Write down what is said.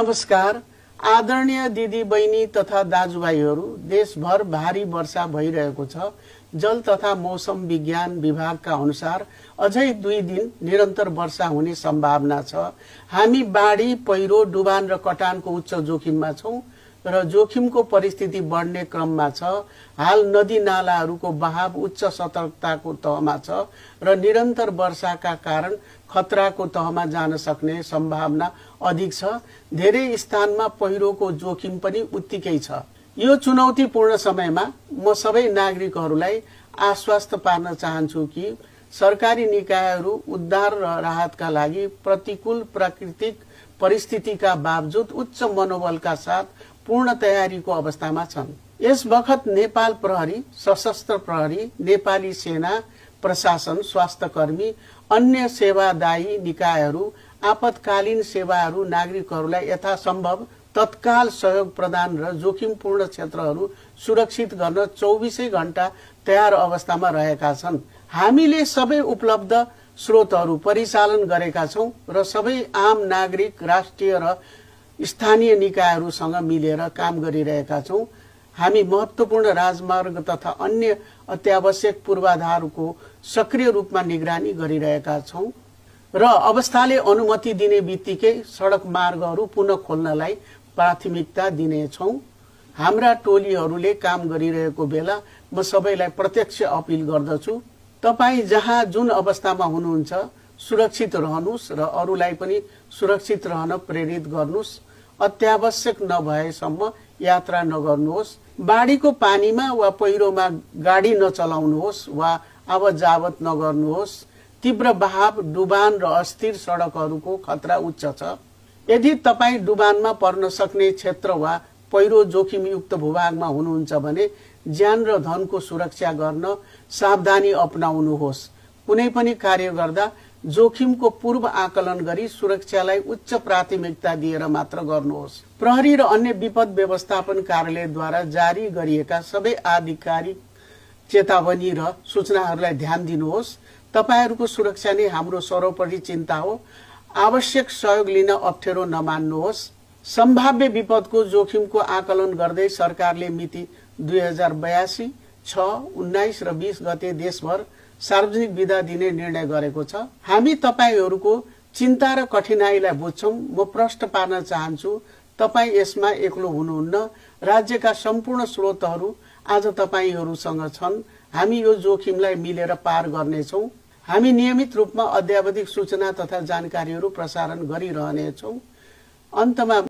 नमस्कार। आदरणीय दिदी बहिनी तथा दाजुभाइहरू, देशभर भारी वर्षा भइरहेको छ। जल तथा मौसम विज्ञान विभागका अनुसार अझै 2 दिन निरन्तर वर्षा हुने सम्भावना छ। हामी बाढी, पहिरो, डुबान र कटानको उच्च जोखिममा छौं र जोखिमको परिस्थिति बढ्ने क्रममा छ। हाल नदी नालाहरूको बहाव उच्च सतर्कताको तहमा छ र निरन्तर वर्षाका कारण खतराको तहमा जान सक्ने सम्भावना अधिक छ। धेरै स्थानमा पहिरोको जोखिम पनि उत्तिकै छ। यो चुनौतीपूर्ण समयमा म सबै नागरिकहरूलाई आश्वस्त पार्न चाहन्छु कि सरकारी निकायहरू उद्धार र राहतका लागि प्रतिकूल प्राकृतिक परिस्थितिका बावजुद उच्च मनोबलका साथ पूर्ण तयारीको अवस्थामा छन्। यस बखत नेपाल प्रहरी, सशस्त्र प्रहरी, नेपाली सेना, प्रशासन, स्वास्थ्यकर्मी, अन्य सेवादायी निकायहरू आपतकालीन सेवाहरू नागरिकहरूलाई यथासम्भव तत्काल सहयोग प्रदान र जोखिमपूर्ण क्षेत्रहरू सुरक्षित गर्न 24 घण्टा तयार अवस्थामा रहेका छन्। हामीले सबै उपलब्ध स्रोतहरू परिचालन गरेका छौं र सबै आम नागरिक, राष्ट्रिय र स्थानीय निकायहरूसँग मिलेर काम गरिरहेका छौं। हामी महत्त्वपूर्ण राजमार्ग तथा अन्य अत्यावश्यक पूर्वाधारको सक्रिय रूपमा निगरानी गरिरहेका छौं र अवस्थाले अनुमति दिने बित्तिकै सडक मार्गहरू पुनः खोल्नलाई प्राथमिकता दिनेछौं। हाम्रा टोलीहरूले काम गरिरहेको बेला म सबैलाई प्रत्यक्ष अपील गर्दछु, तपाई जहाँ जुन अवस्थामा हुनुहुन्छ सुरक्षित रहनुस् र अरूलाई पनि सुरक्षित रहन प्रेरित गर्नुस्। अत्यावश्यक नभएसम्म यात्रा नगर्नुहोस्। बाढीको पानीमा वा पहिरोमा गाडी नचलाउनुहोस् वा आवतजावत नगर्नुहोस्। तीव्र बहाव, डुबान र अस्थिर सडकहरूको खतरा उच्च छ। यदि तपाई डुबानमा पर्न सक्ने क्षेत्र वा पहिरो जोखिमयुक्त भूभागमा हुनुहुन्छ भने ज्यान र धनको सुरक्षा गर्न सावधानी अपनाउनुहोस्। कुनै पनि कार्य गर्दा जोखिमको पूर्व आकलन गरी सुरक्षालाई उच्च प्राथमिकता दिएर मात्र गर्नुहोस्। प्रहरी र अन्य विपद व्यवस्थापन कार्यालयद्वारा जारी गरिएका सबै आधिकारिक चेतावनी र सूचनाहरूलाई ध्यान दिनुहोस्। तपाईहरूको सुरक्षा नै हाम्रो सर्वोपरि चिन्ता हो। आवश्यक सहयोग लिन अप्ठ्यारो नमान्नुहोस्। सम्भाव्य विपदको जोखिमको आकलन गर्दै सरकारले मिति 2082, 6, 19 र 20 गते देशभर सार्वजनिक बिदा दिने निर्णय गरेको छ। हामी तपाईहरूको चिन्ता र कठिनाईलाई बुझ्छौं। म प्रश्न पार्न चाहन्छु, तपाई यसमा एक्लो हुनुहुन्न। राज्यका सम्पूर्ण स्रोतहरू आज तपाईहरूसँग छन्। हामी यो जोखिमलाई मिलेर पार गर्नेछौं। हामी नियमित रूपमा अद्यावधिक सूचना तथा जानकारीहरू प्रसारण गरिरहनेछौं। अन्तमा